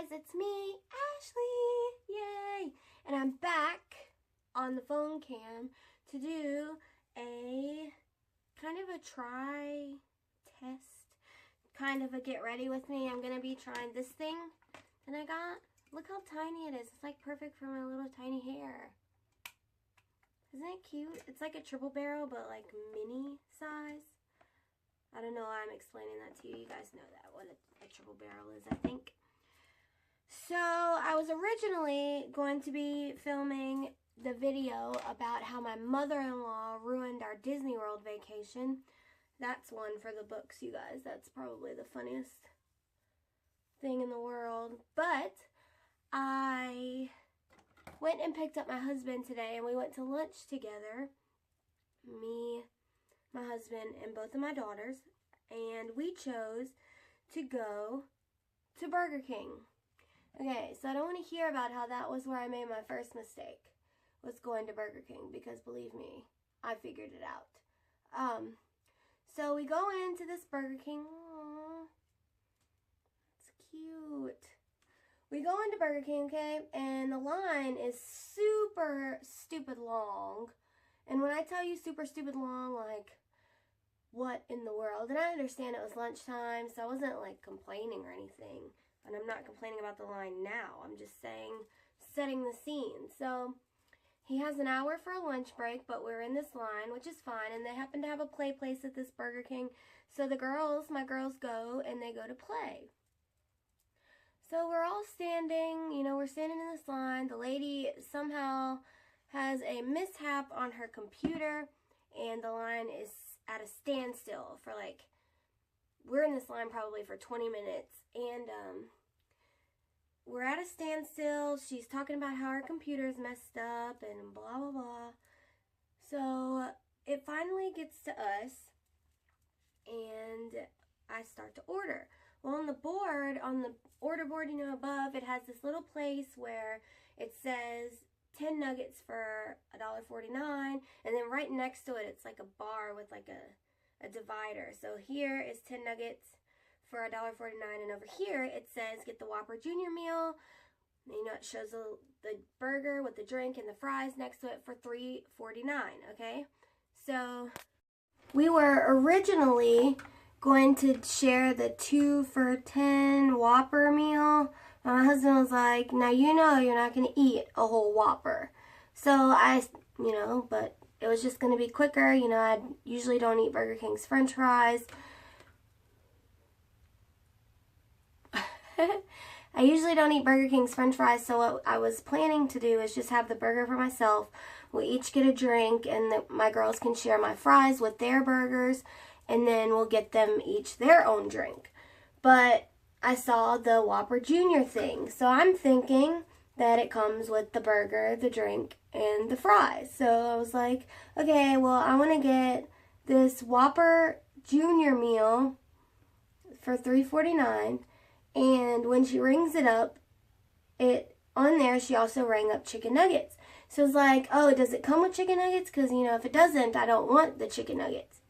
guys, it's me, Ashley, yay! And I'm back on the phone cam to do a kind of a try test, kind of a get ready with me. I'm going to be trying this thing that I got. Look how tiny it is. It's like perfect for my little tiny hair. Isn't it cute? It's like a triple barrel, but like mini size. I don't know why I'm explaining that to you. You guys know that, what a triple barrel is, I think. So, I was originally going to be filming the video about how my mother-in-law ruined our Disney World vacation. That's one for the books, you guys. That's probably the funniest thing in the world. But I went and picked up my husband today, and we went to lunch together. Me, my husband, and both of my daughters. And we chose to go to Burger King. Okay, so I don't want to hear about how that was where I made my first mistake, was going to Burger King, because believe me, I figured it out. So we go into this Burger King. Aww, it's cute. We go into Burger King, okay, and the line is super stupid long. And when I tell you super stupid long, like, what in the world? And I understand it was lunchtime, so I wasn't like complaining or anything. And I'm not complaining about the line now. I'm just saying, setting the scene. So, he has an hour for a lunch break, but we're in this line, which is fine. And they happen to have a play place at this Burger King. So the girls, my girls go, and they go to play. So we're all standing, you know, we're standing in this line. The lady somehow has a mishap on her computer, and the line is at a standstill for like, we're in this line probably for 20 minutes, and we're at a standstill. She's talking about how her computer's messed up and blah, blah, blah. So it finally gets to us, and I start to order. Well, on the board, on the order board, you know, above, it has this little place where it says 10 nuggets for $1.49, and then right next to it, it's like a bar with like a divider. So here is 10 nuggets for $1.49, and over here it says get the Whopper Junior meal. You know, it shows the burger with the drink and the fries next to it for $3.49. Okay, so we were originally going to share the 2 for $10 Whopper meal. My husband was like, now you know you're not going to eat a whole Whopper. So you know, but it was just going to be quicker. You know, I usually don't eat Burger King's French fries. I usually don't eat Burger King's French fries, so what I was planning to do is just have the burger for myself. We'll each get a drink, and my girls can share my fries with their burgers, and then we'll get them each their own drink. But I saw the Whopper Junior thing, so I'm thinking that it comes with the burger, the drink, and the fries. So I was like, okay, well, I want to get this Whopper Junior meal for $3.49. And when she rings it up, on there, she also rang up chicken nuggets. So it's like, oh, does it come with chicken nuggets? Because, you know, if it doesn't, I don't want the chicken nuggets.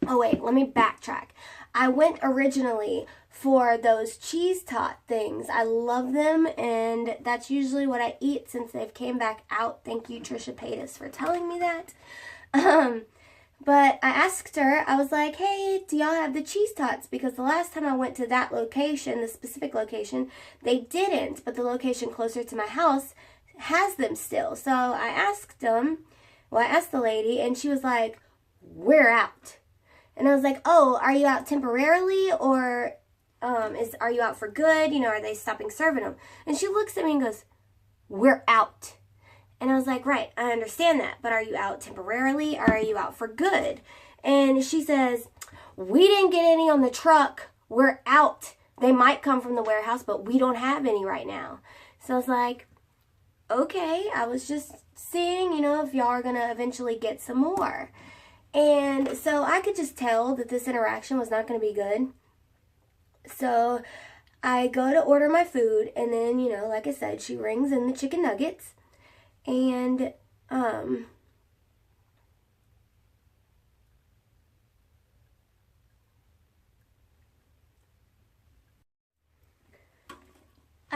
Oh, wait, let me backtrack. I went originally for those cheese tot things. I love them, and that's usually what I eat since they've came back out. Thank you, Trisha Paytas, for telling me that. But I asked her, I was like, hey, do y'all have the cheese tots? Because the last time I went to that location, the specific location, they didn't. But the location closer to my house has them still. So I asked them, well, I asked the lady, and she was like, we're out. And I was like, oh, are you out temporarily, or are you out for good? You know, are they stopping serving them? And she looks at me and goes, we're out. And I was like, right, I understand that, but are you out temporarily, or are you out for good? And she says, we didn't get any on the truck. We're out. They might come from the warehouse, but we don't have any right now. So I was like, okay, I was just seeing, you know, if y'all are going to eventually get some more. And so I could just tell that this interaction was not going to be good. So I go to order my food, and then, you know, like I said, she rings in the chicken nuggets. And,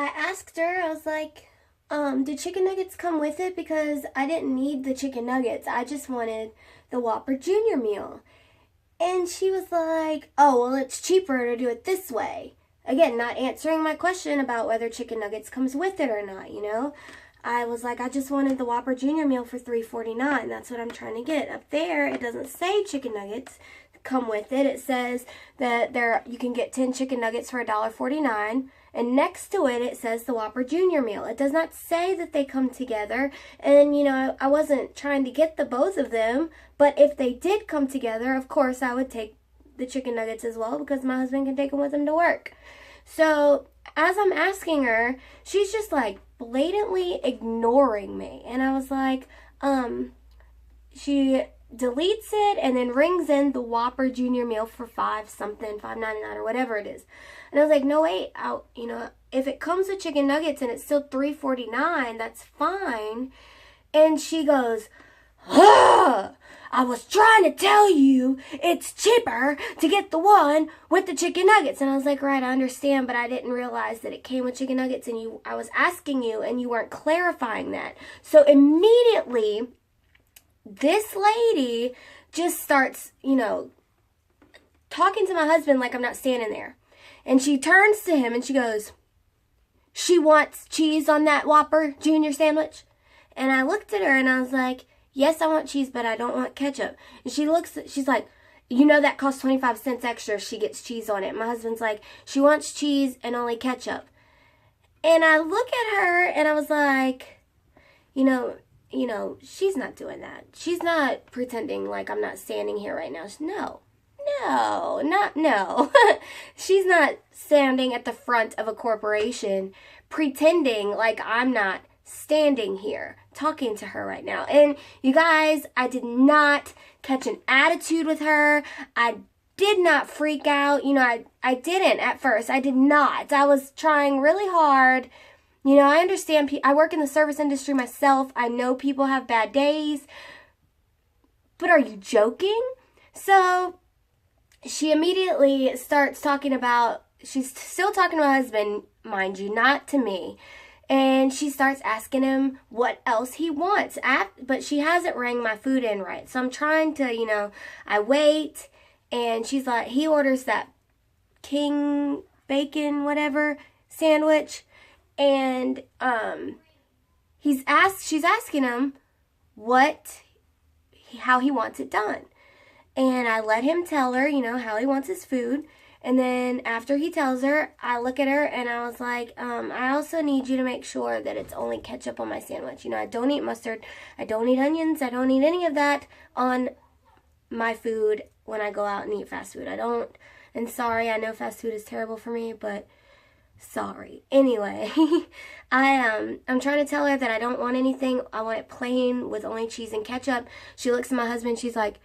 I asked her, I was like, did chicken nuggets come with it? Because I didn't need the chicken nuggets. I just wanted the Whopper Junior meal. And she was like, oh, well, it's cheaper to do it this way. Again, not answering my question about whether chicken nuggets comes with it or not, you know. I was like, I just wanted the Whopper Junior meal for $3.49. That's what I'm trying to get. Up there, it doesn't say chicken nuggets come with it. It says that you can get 10 chicken nuggets for $1.49. And next to it, it says the Whopper Junior meal. It does not say that they come together. And, you know, I wasn't trying to get the both of them. But if they did come together, of course, I would take the chicken nuggets as well because my husband can take them with him to work. So as I'm asking her, she's just like blatantly ignoring me. And I was like, she deletes it and then rings in the Whopper Junior meal for $5.99 or whatever it is. And I was like, no, wait, you know, if it comes with chicken nuggets and it's still $3.49, that's fine. And she goes, I was trying to tell you it's cheaper to get the one with the chicken nuggets. And I was like, right, I understand, but I didn't realize that it came with chicken nuggets, and I was asking you and you weren't clarifying that. So immediately, this lady just starts, you know, talking to my husband like I'm not standing there. And she turns to him and she goes, she wants cheese on that Whopper Junior sandwich? And I looked at her and I was like, yes, I want cheese, but I don't want ketchup. And she's like, you know that costs 25 cents extra if she gets cheese on it. My husband's like, she wants cheese and only ketchup. And I look at her and I was like, you know, she's not doing that. She's not pretending like I'm not standing here right now. No. She's not standing at the front of a corporation pretending like I'm not standing here talking to her right now. And you guys, I did not catch an attitude with her. I did not freak out. You know, I didn't at first. I did not. I was trying really hard. You know, I understand. I work in the service industry myself. I know people have bad days. But are you joking? So she immediately starts talking about, she's still talking to my husband, mind you, not to me. And she starts asking him what else he wants. But she hasn't rang my food in right. So I'm trying to, you know, I wait. And she's like, he orders that king bacon whatever sandwich. And she's asking him how he wants it done. And I let him tell her, you know, how he wants his food. And then after he tells her, I look at her and I was like, I also need you to make sure that it's only ketchup on my sandwich. You know, I don't eat mustard. I don't eat onions. I don't eat any of that on my food when I go out and eat fast food. I don't. And sorry, I know fast food is terrible for me, but sorry. Anyway, I'm trying to tell her that I don't want anything. I want it plain with only cheese and ketchup. She looks at my husband. She's like,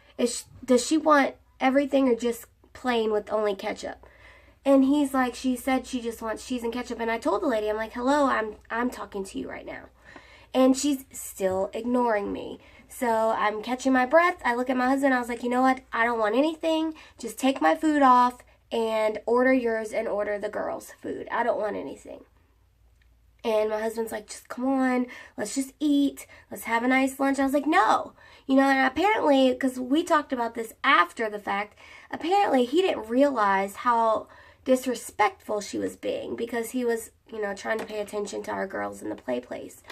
does she want everything or just plain with only ketchup? And he's like, she said she just wants cheese and ketchup. And I told the lady, I'm like, hello, I'm talking to you right now. And she's still ignoring me. So I'm catching my breath. I look at my husband. I was like, you know what? I don't want anything. Just take my food off and order yours and order the girls' food. I don't want anything. And my husband's like, just come on, let's just eat. Let's have a nice lunch. I was like, no. You know, and apparently, because we talked about this after the fact, apparently he didn't realize how disrespectful she was being because he was, you know, trying to pay attention to our girls in the play place.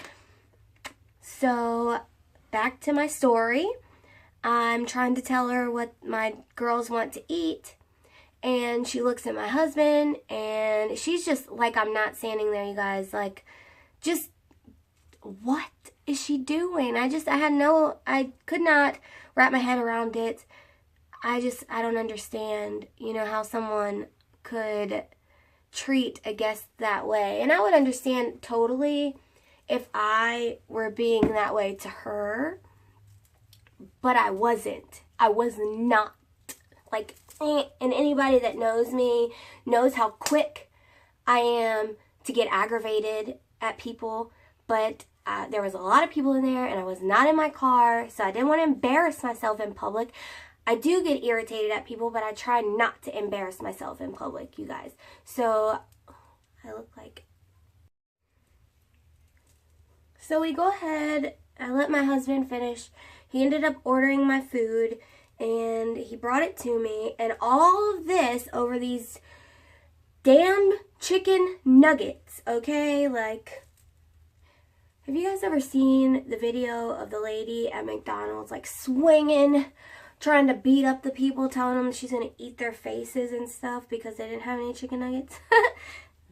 So, back to my story. I'm trying to tell her what my girls want to eat. And she looks at my husband, and she's just like, I'm not standing there, you guys. Like, just, what is she doing? I could not wrap my head around it. I don't understand, you know, how someone could treat a guest that way. And I would understand totally if I were being that way to her. But I wasn't. I was not. Like, and anybody that knows me knows how quick I am to get aggravated at people. But there was a lot of people in there, and I was not in my car, so I didn't want to embarrass myself in public. I do get irritated at people, but I try not to embarrass myself in public, you guys. So I look like So we go ahead, I let my husband finish. He ended up ordering my food and he brought it to me, and all of this over these damn chicken nuggets, okay? Like, have you guys ever seen the video of the lady at McDonald's, like, swinging, trying to beat up the people, telling them she's going to eat their faces and stuff because they didn't have any chicken nuggets?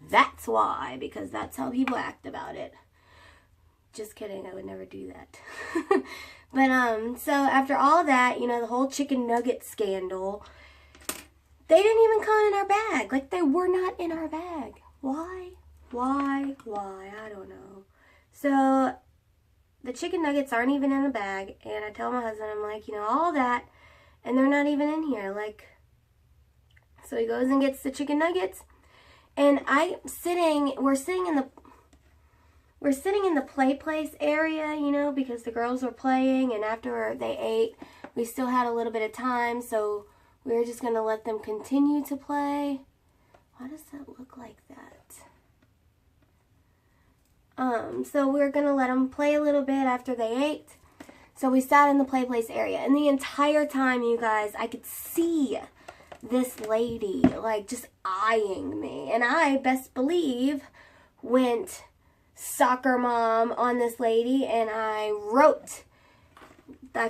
That's why, because that's how people act about it. Just kidding, I would never do that. But, so after all that, you know, the whole chicken nugget scandal, they didn't even come in our bag. Like, they were not in our bag. Why? I don't know. So, the chicken nuggets aren't even in the bag, and I tell my husband, I'm like, you know, all that, and they're not even in here. Like, so he goes and gets the chicken nuggets, and we're sitting in the play place area, you know, because the girls were playing, and after they ate, we still had a little bit of time, so we were just going to let them continue to play. Why does that look like that? So we were going to let them play a little bit after they ate. So we sat in the play place area, and the entire time, you guys, I could see this lady, like, just eyeing me, and I, best believe, went soccer mom on this lady, and I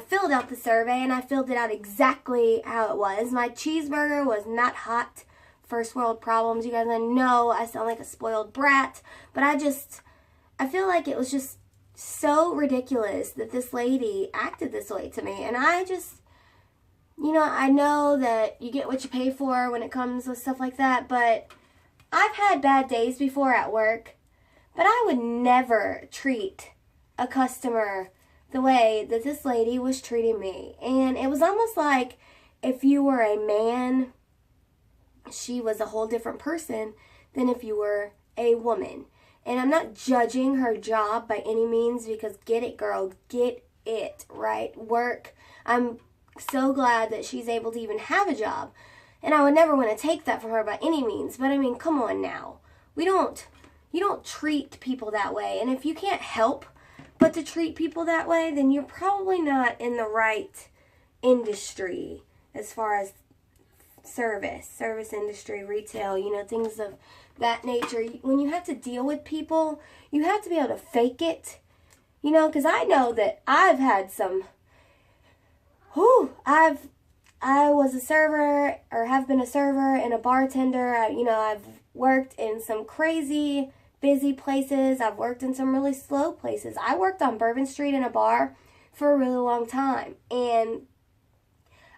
filled out the survey, and I filled it out exactly how it was. My cheeseburger was not hot. First world problems, you guys. I know I sound like a spoiled brat, but I feel like it was just so ridiculous that this lady acted this way to me, and I just, you know, I know that you get what you pay for when it comes with stuff like that, but I've had bad days before at work. But I would never treat a customer the way that this lady was treating me. And it was almost like if you were a man, she was a whole different person than if you were a woman. And I'm not judging her job by any means, because get it, girl, get it, right? Work. I'm so glad that she's able to even have a job. And I would never want to take that from her by any means. But I mean, come on now. You don't treat people that way. And if you can't help but to treat people that way, then you're probably not in the right industry as far as service industry, retail, you know, things of that nature. When you have to deal with people, you have to be able to fake it, you know, because I know that I've had some, I was a server, or have been a server and a bartender. I've worked in some crazy busy places. I've worked in some really slow places. I worked on Bourbon Street in a bar for a really long time, and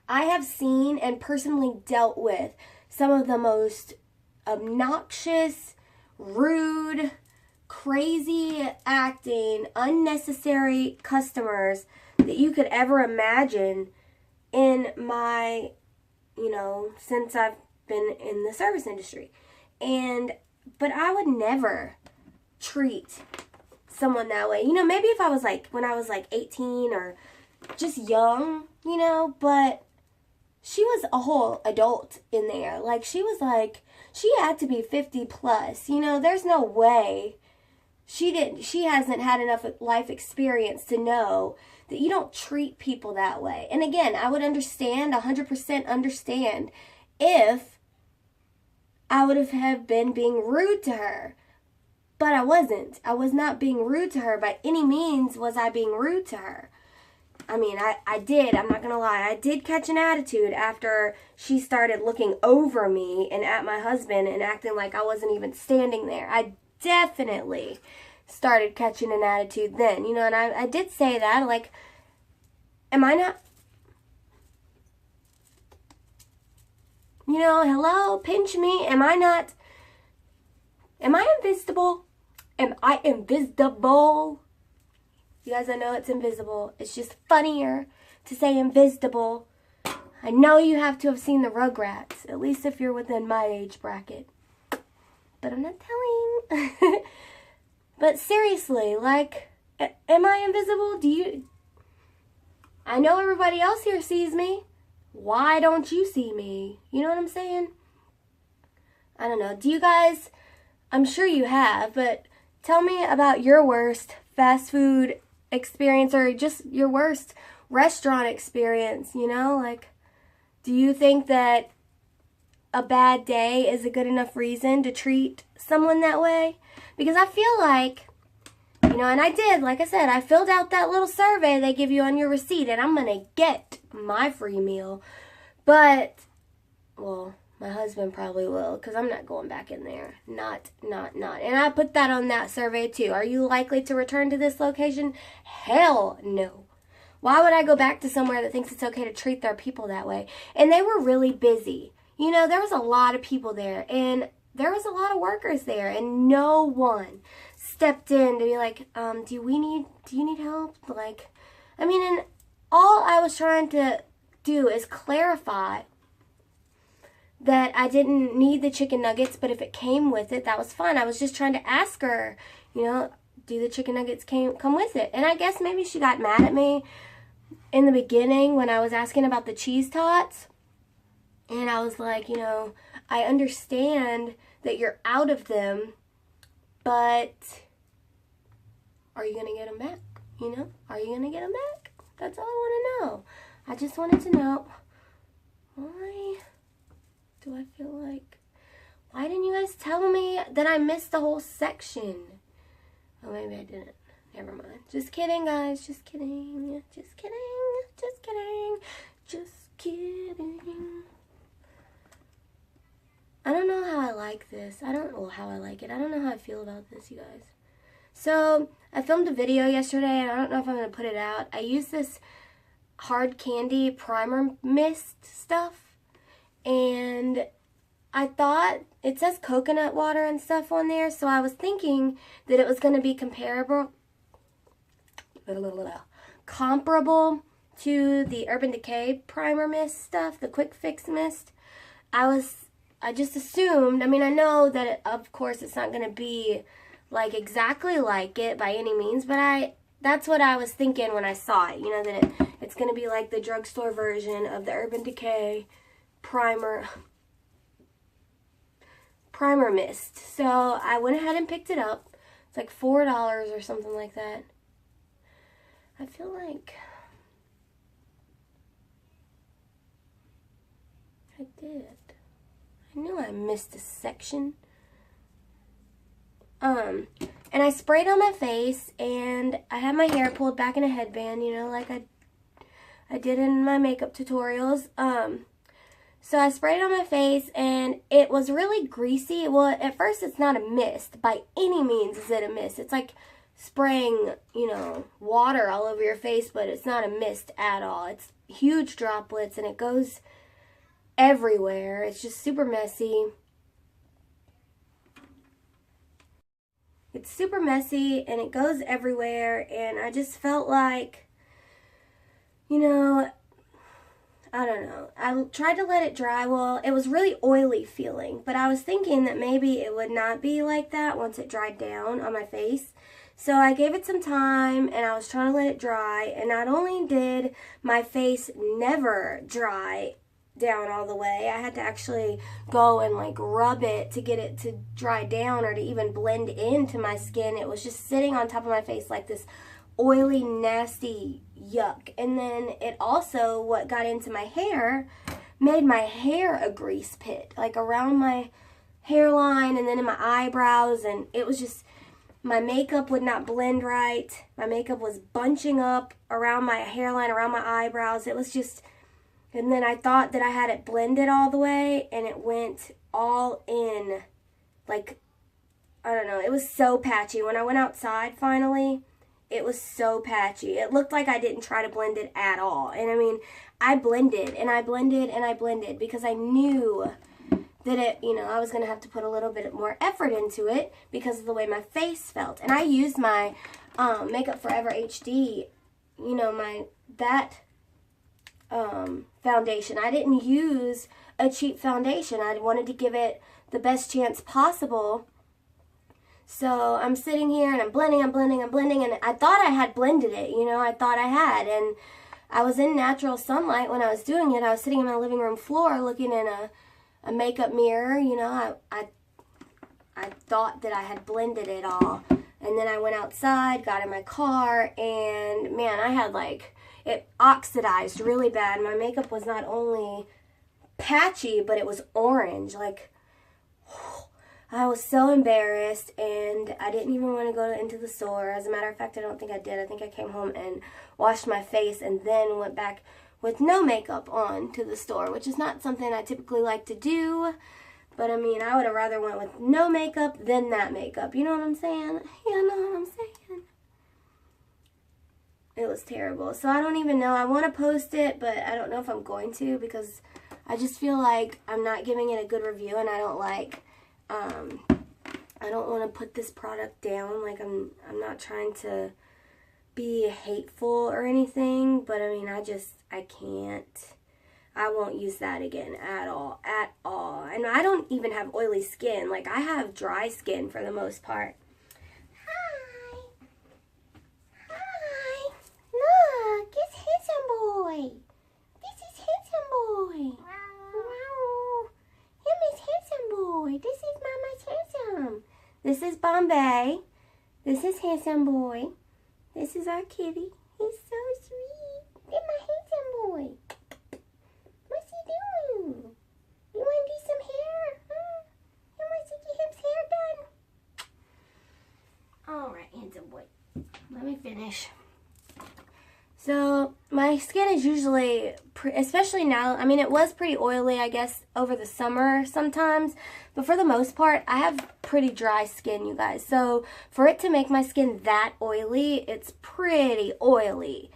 I have seen and personally dealt with some of the most obnoxious, rude, crazy acting, unnecessary customers that you could ever imagine in my, since I've been in the service industry. But I would never treat someone that way. Maybe if I was when I was 18 or just young, but she was a whole adult in there. She had to be 50 plus. There's no way she hasn't had enough life experience to know that you don't treat people that way. And again, I would understand, 100% understand, if I would have been being rude to her. But I wasn't. I was not being rude to her. By any means was I being rude to her. I mean, I did. I'm not going to lie. I did catch an attitude after she started looking over me and at my husband and acting like I wasn't even standing there. I definitely started catching an attitude then. And I did say that, am I not... hello, pinch me. Am I invisible? Am I invisible? You guys, I know it's invisible. It's just funnier to say invisible. I know you have to have seen the Rugrats, at least if you're within my age bracket. But I'm not telling. But seriously, am I invisible? I know everybody else here sees me. Why don't you see me? You know what I'm saying? I don't know. Do you guys, I'm sure you have, but tell me about your worst fast food experience, or just your worst restaurant experience, you know? Like, do you think that a bad day is a good enough reason to treat someone that way? Because I feel like, you know, and I did, like I said, I filled out that little survey they give you on your receipt, and I'm going to get my free meal. But, well, my husband probably will, because I'm not going back in there. Not. And I put that on that survey too. Are you likely to return to this location? Hell no. Why would I go back to somewhere that thinks it's okay to treat their people that way? And they were really busy. You know, there was a lot of people there, and there was a lot of workers there, and no one stepped in to be like, do you need help? Like, I mean, and all I was trying to do is clarify that I didn't need the chicken nuggets, but if it came with it, that was fine. I was just trying to ask her, you know, do the chicken nuggets come with it? And I guess maybe she got mad at me in the beginning when I was asking about the cheese tots. And I was like, you know, I understand that you're out of them, but are you going to get them back? You know, are you going to get them back? That's all I want to know. I just wanted to know, why do I feel like, why didn't you guys tell me that I missed the whole section? Oh, maybe I didn't. Never mind. Just kidding, guys. Just kidding. Just kidding. Just kidding. Just kidding. I don't know how I like this. I don't know how I like it. I don't know how I feel about this, you guys. So, I filmed a video yesterday, and I don't know if I'm going to put it out. I used this hard candy primer mist stuff, and I thought, it says coconut water and stuff on there, so I was thinking that it was going to be comparable to the Urban Decay primer mist stuff, the quick fix mist. I just assumed, I mean, I know that of course it's not going to be like exactly like it by any means, but that's what I was thinking when I saw it, you know, that it's going to be like the drugstore version of the Urban Decay primer mist. So I went ahead and picked it up. It's like $4 or something like that. I feel like I did. I knew I missed a section. And I sprayed on my face, and I had my hair pulled back in a headband, you know, like I did in my makeup tutorials. So I sprayed it on my face, and it was really greasy. Well, at first it's not a mist. By any means is it a mist. It's like spraying, you know, water all over your face, but it's not a mist at all. It's huge droplets, and it goes everywhere. It's just super messy. It's super messy, and it goes everywhere, and I just felt like, you know, I don't know. I tried to let it dry. Well, it was really oily feeling, but I was thinking that maybe it would not be like that once it dried down on my face. So I gave it some time, and I was trying to let it dry, and not only did my face never dry down all the way, I had to actually go and like rub it to get it to dry down or to even blend into my skin. It was just sitting on top of my face like this oily, nasty yuck. And then it also, what got into my hair, made my hair a grease pit, like around my hairline and then in my eyebrows, and it was just, my makeup would not blend right. My makeup was bunching up around my hairline, around my eyebrows. It was just, and then I thought that I had it blended all the way, and it went all in, like, I don't know, it was so patchy. When I went outside finally, it was so patchy. It looked like I didn't try to blend it at all. And I mean, I blended, and I blended, and I blended, because I knew that it, you know, I was going to have to put a little bit more effort into it because of the way my face felt. And I used my Makeup Forever HD, you know, that foundation. I didn't use a cheap foundation. I wanted to give it the best chance possible. So I'm sitting here and I'm blending, and I thought I had blended it, you know, I thought I had, and I was in natural sunlight when I was doing it. I was sitting on my living room floor looking in a makeup mirror, you know, I thought that I had blended it all, And then I went outside, got in my car, and man, I had like, it oxidized really bad. My makeup was not only patchy, but it was orange. Like, I was so embarrassed, and I didn't even want to go into the store. As a matter of fact, I don't think I did. I think I came home and washed my face and then went back with no makeup on to the store, which is not something I typically like to do. But I mean, I would have rather went with no makeup than that makeup. You know what I'm saying? You know what I'm saying? It was terrible. So I don't even know. I want to post it, but I don't know if I'm going to, because I just feel like I'm not giving it a good review, and I don't like, I don't want to put this product down. Like, I'm not trying to be hateful or anything, but I mean, I can't. I won't use that again at all. And I don't even have oily skin. Like, I have dry skin for the most part. Hi. Hi. Look, it's Handsome Boy. This is Handsome Boy. Wow. Him is Handsome Boy. This is Mama's Handsome. This is Bombay. This is Handsome Boy. This is our kitty. He's so sweet. Look at my Handsome Boy. What's he doing? You want to do some hair? Huh? You want to get his hair done? Alright, Handsome Boy. Let me finish. So, my skin is usually, especially now, I mean, it was pretty oily, I guess, over the summer sometimes. But for the most part, I have pretty dry skin, you guys. So, for it to make my skin that oily, it's pretty oily.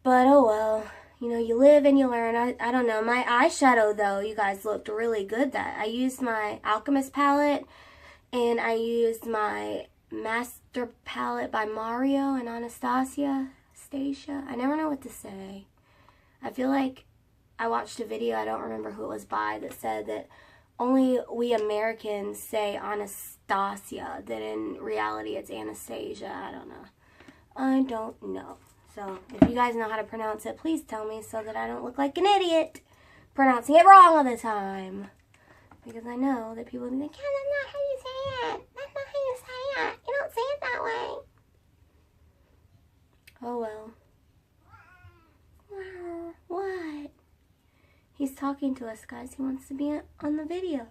But, oh well. You know, you live and you learn. I don't know. My eyeshadow, though, you guys, looked really good. I used my Alchemist palette, and I used my Master palette by Mario and Anastasia. I never know what to say. I feel like I watched a video, I don't remember who it was by, that said that only we Americans say Anastasia, that in reality it's Anastasia. I don't know. So, if you guys know how to pronounce it, please tell me so that I don't look like an idiot pronouncing it wrong all the time. Because I know that people think, yeah, that's not how you say it. That's not how you say it. You don't say it that way. Oh well. Wow. What? He's talking to us, guys. He wants to be on the video.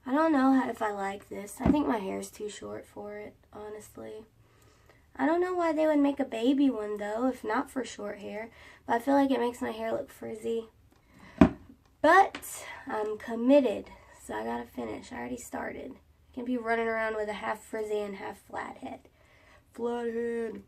I don't know if I like this. I think my hair is too short for it, honestly. I don't know why they would make a baby one, though, if not for short hair. But I feel like it makes my hair look frizzy. But I'm committed, so I gotta finish. I already started. I can't be running around with a half frizzy and half flat head. Flat head.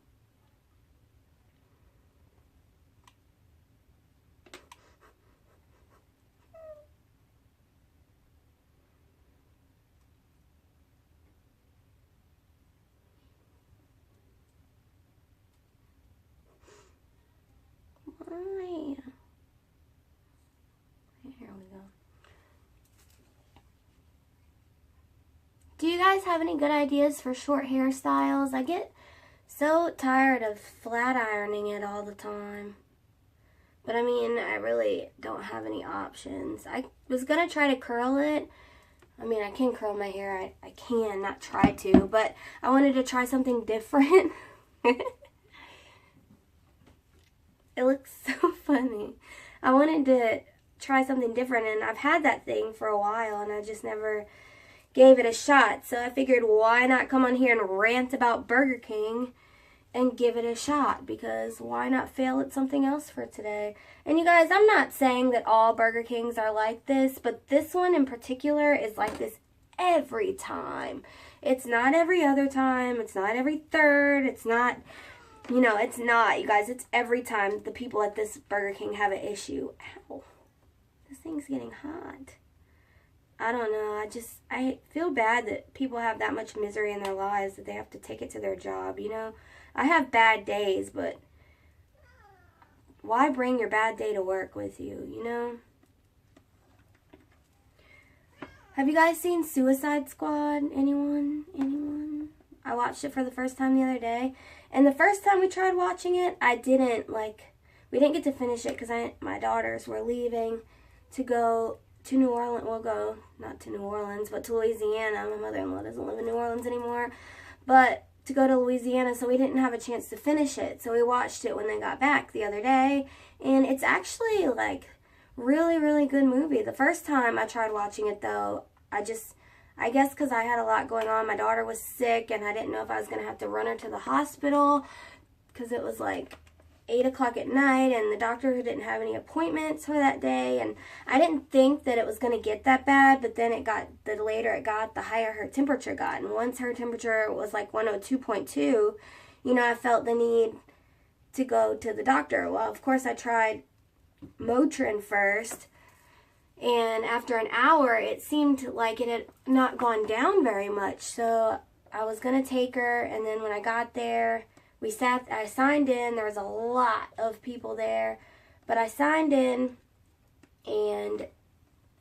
Do you guys have any good ideas for short hairstyles? I get so tired of flat ironing it all the time. But I mean, I really don't have any options. I was going to try to curl it. I mean, I can curl my hair. I can, not try to. But I wanted to try something different. It looks so funny. I wanted to try something different, and I've had that thing for a while, and I just never gave it a shot. So I figured, why not come on here and rant about Burger King and give it a shot? Because why not fail at something else for today? And you guys, I'm not saying that all Burger Kings are like this, but this one in particular is like this every time. It's not every other time. It's not every third. It's not, you know, it's not, you guys. It's every time the people at this Burger King have an issue. Ow. This thing's getting hot. I don't know. I feel bad that people have that much misery in their lives that they have to take it to their job, you know? I have bad days, but why bring your bad day to work with you, you know? Have you guys seen Suicide Squad? Anyone? Anyone? I watched it for the first time the other day. And the first time we tried watching it, I didn't, like, we didn't get to finish it because my daughters were leaving to go to New Orleans. We'll go, not to New Orleans, but to Louisiana. My mother-in-law doesn't live in New Orleans anymore. But to go to Louisiana, so we didn't have a chance to finish it. So we watched it when they got back the other day. And it's actually, like, really, really good movie. The first time I tried watching it, though, I guess because I had a lot going on. My daughter was sick, and I didn't know if I was going to have to run her to the hospital because it was, like, 8 o'clock at night, and the doctor didn't have any appointments for that day, and I didn't think that it was going to get that bad, but then the later it got, the higher her temperature got, and once her temperature was like 102.2, you know, I felt the need to go to the doctor. Well, of course, I tried Motrin first, and after an hour, it seemed like it had not gone down very much, so I was going to take her, and then when I got there, I signed in. There was a lot of people there, but I signed in, and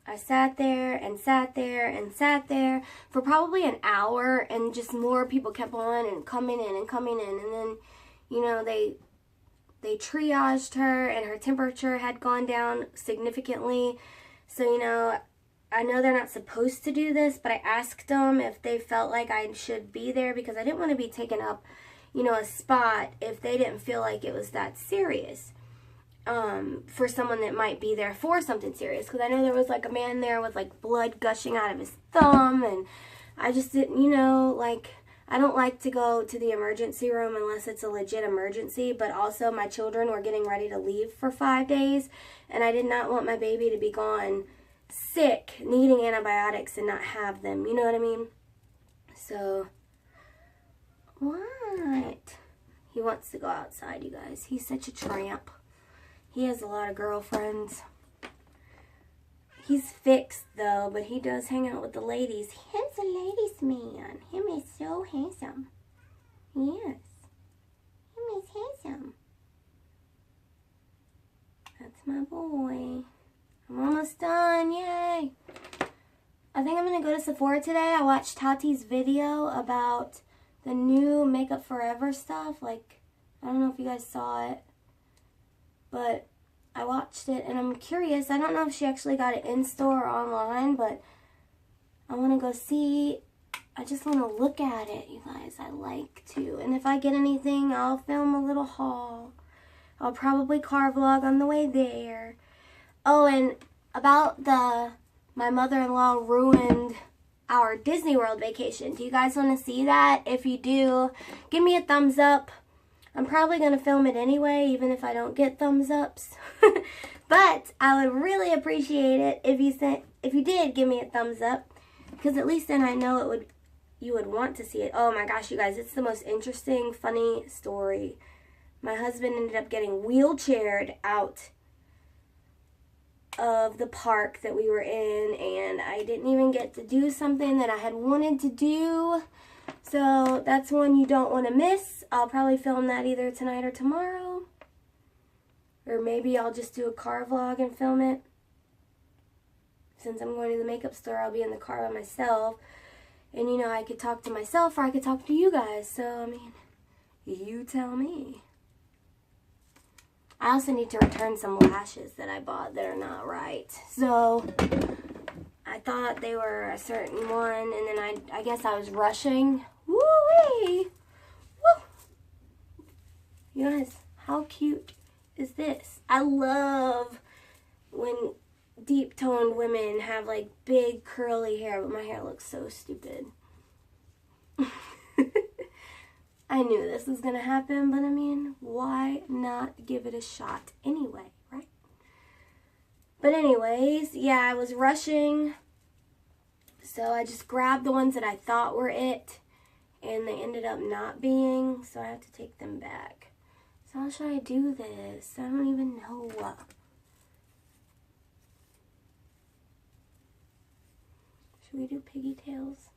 I sat there and sat there and sat there for probably an hour, and just more people kept on and coming in and coming in, and then, you know, they triaged her, and her temperature had gone down significantly. So, you know, I know they're not supposed to do this, but I asked them if they felt like I should be there because I didn't want to be taken up, you know, a spot if they didn't feel like it was that serious, for someone that might be there for something serious. Because I know there was, like, a man there with, like, blood gushing out of his thumb, and I just didn't, you know, like, I don't like to go to the emergency room unless it's a legit emergency, but also my children were getting ready to leave for 5 days, and I did not want my baby to be gone sick, needing antibiotics, and not have them, you know what I mean? So, what? He wants to go outside, you guys. He's such a tramp. He has a lot of girlfriends. He's fixed, though, but he does hang out with the ladies. He's a ladies' man. Him is so handsome. Yes. Him is handsome. That's my boy. I'm almost done. Yay. I think I'm going to go to Sephora today. I watched Tati's video about the new Makeup Forever stuff. Like, I don't know if you guys saw it, but I watched it, and I'm curious. I don't know if she actually got it in store or online, but I want to go see. I just want to look at it, you guys. I like to. And if I get anything, I'll film a little haul. I'll probably car vlog on the way there. Oh, and about my mother-in-law ruined our Disney World vacation. Do you guys want to see that? If you do, give me a thumbs up. I'm probably going to film it anyway, even if I don't get thumbs ups. But I would really appreciate it if you did give me a thumbs up, because at least then I know you would want to see it. Oh my gosh, you guys, it's the most interesting, funny story. My husband ended up getting wheelchaired out of the park that we were in, and I didn't even get to do something that I had wanted to do. So that's one you don't want to miss. I'll probably film that either tonight or tomorrow. Or maybe I'll just do a car vlog and film it. Since I'm going to the makeup store, I'll be in the car by myself. And, you know, I could talk to myself or I could talk to you guys. So, I mean, you tell me. I also need to return some lashes that I bought that are not right. So, I thought they were a certain one, and then I guess I was rushing. Woo-wee! Woo! You guys, how cute is this? I love when deep-toned women have, like, big curly hair, but my hair looks so stupid. I knew this was gonna happen, but I mean, why not give it a shot anyway, right? But anyways, yeah, I was rushing, so I just grabbed the ones that I thought were it, and they ended up not being, so I have to take them back. So how should I do this? I don't even know. Should we do piggy tails?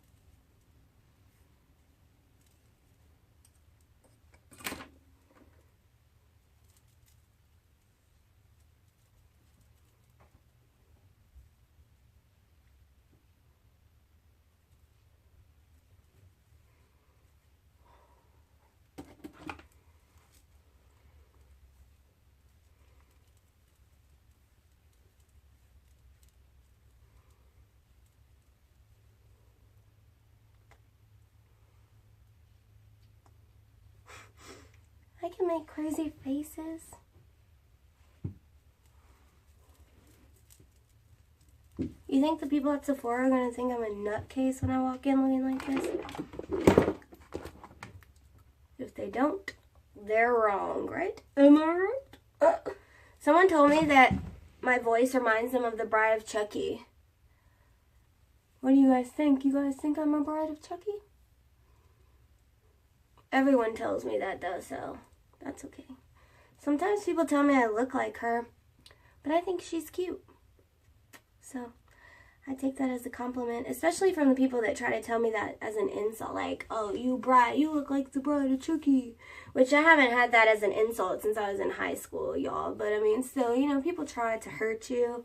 I can make crazy faces. You think the people at Sephora are going to think I'm a nutcase when I walk in looking like this? If they don't, they're wrong, right? Am I right? Someone told me that my voice reminds them of the Bride of Chucky. What do you guys think? You guys think I'm a Bride of Chucky? Everyone tells me that though, so that's okay. Sometimes people tell me I look like her, but I think she's cute. So I take that as a compliment, especially from the people that try to tell me that as an insult, like, oh, you look like the Bride of Chucky, which I haven't had that as an insult since I was in high school, y'all, but I mean, still, you know, people try to hurt you.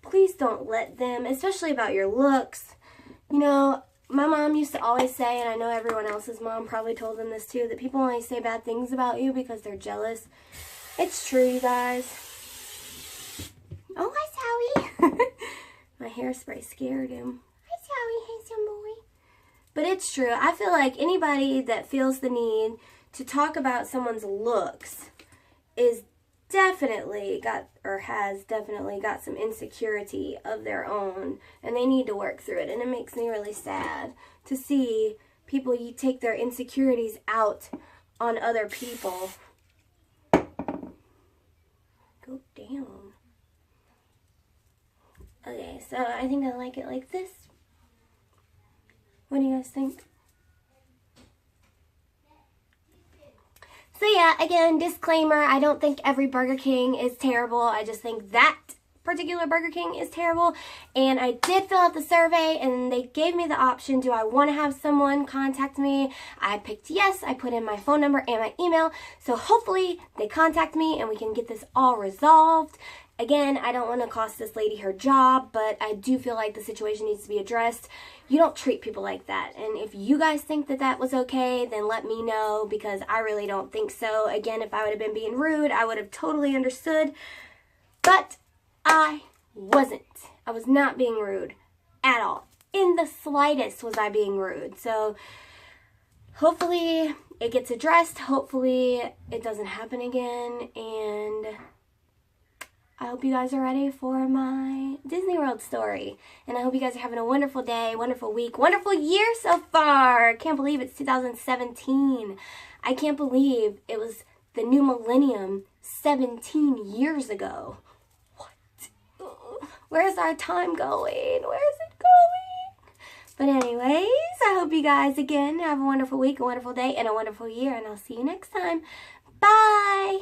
Please don't let them, especially about your looks. You know, my mom used to always say, and I know everyone else's mom probably told them this too, that people only say bad things about you because they're jealous. It's true, you guys. Oh, hi, Sally. My hairspray scared him. Hi, Sally, handsome boy. But it's true. I feel like anybody that feels the need to talk about someone's looks is definitely got, or has definitely got some insecurity of their own, and they need to work through it. And it makes me really sad to see people take their insecurities out on other people. Go down. Okay, so I think I like it like this. What do you guys think? So yeah, again, disclaimer, I don't think every Burger King is terrible. I just think that particular Burger King is terrible. And I did fill out the survey and they gave me the option, do I want to have someone contact me? I picked yes. I put in my phone number and my email. So hopefully they contact me and we can get this all resolved. Again, I don't want to cost this lady her job, but I do feel like the situation needs to be addressed. You don't treat people like that. And if you guys think that that was okay, then let me know, because I really don't think so. Again, if I would have been being rude, I would have totally understood. But I wasn't. I was not being rude at all. In the slightest was I being rude. So hopefully it gets addressed. Hopefully it doesn't happen again. And I hope you guys are ready for my Disney World story. And I hope you guys are having a wonderful day, wonderful week, wonderful year so far. Can't believe it's 2017. I can't believe it was the new millennium 17 years ago. What? Where's our time going? Where's it going? But anyways, I hope you guys again have a wonderful week, a wonderful day, and a wonderful year. And I'll see you next time. Bye!